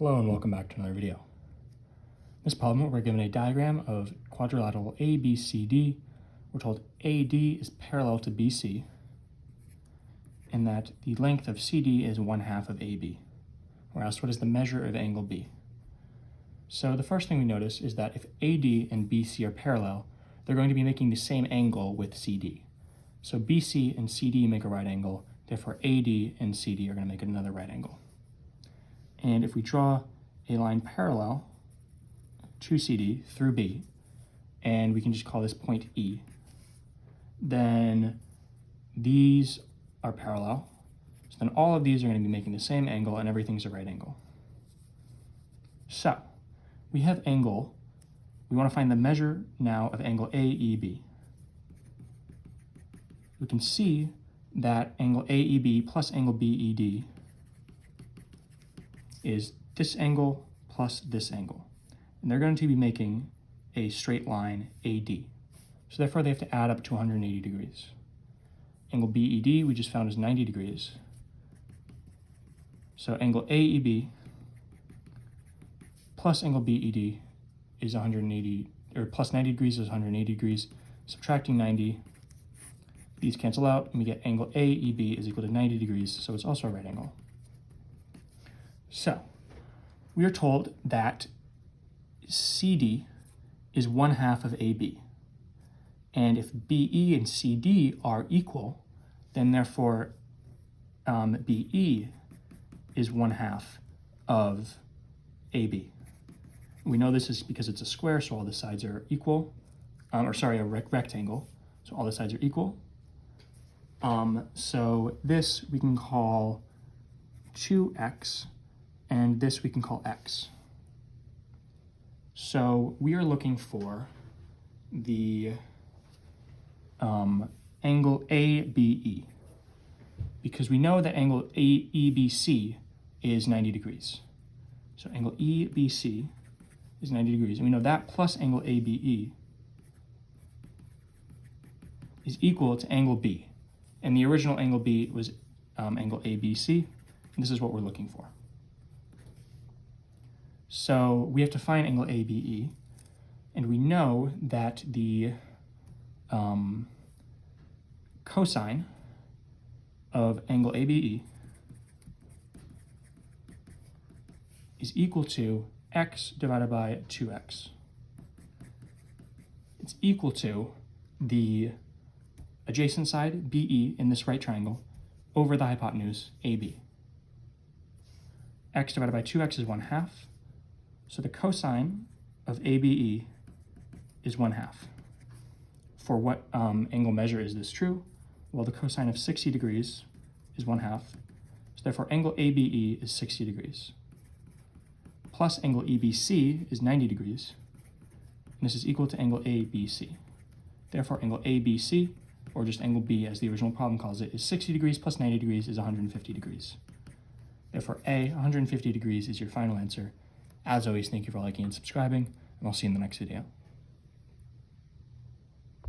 Hello and welcome back to another video. In this problem, we're given a diagram of quadrilateral ABCD. We're told AD is parallel to BC and that the length of CD is 1/2 of AB. We're asked what is the measure of angle B. So the first thing we notice is that if AD and BC are parallel, they're going to be making the same angle with CD. So BC and CD make a right angle, therefore AD and CD are going to make another right angle. And if we draw a line parallel to CD through B, and we can just call this point E, then these are parallel. So then all of these are going to be making the same angle and everything's a right angle. So we have angle. We want to find the measure now of angle AEB. We can see that angle AEB plus angle BED is this angle plus this angle. And they're going to be making a straight line AD. So therefore they have to add up to 180 degrees. Angle BED we just found is 90 degrees. So angle AEB plus angle BED is 180, or plus 90 degrees is 180 degrees. Subtracting 90, these cancel out, and we get angle AEB is equal to 90 degrees, so it's also a right angle. So we are told that CD is 1/2 of AB. And if BE and CD are equal, then therefore BE is 1/2 of AB. We know this is because it's a square, so all the sides are equal, a rectangle, so all the sides are equal. So this we can call 2x, and this we can call x. So we are looking for the angle ABE, because we know that angle EBC is 90 degrees. So angle EBC is 90 degrees, and we know that plus angle ABE is equal to angle B. And the original angle B was angle ABC, and this is what we're looking for. So we have to find angle ABE, and we know that the cosine of angle ABE is equal to x divided by 2x. It's equal to the adjacent side, BE, in this right triangle, over the hypotenuse, AB. X divided by 2x is 1/2. So the cosine of ABE is 1/2. For what angle measure is this true? Well, the cosine of 60 degrees is 1/2. So therefore, angle ABE is 60 degrees. Plus angle EBC is 90 degrees. And this is equal to angle ABC. Therefore, angle ABC, or just angle B as the original problem calls it, is 60 degrees plus 90 degrees is 150 degrees. Therefore, 150 degrees is your final answer. As always, thank you for liking and subscribing, and I'll see you in the next video.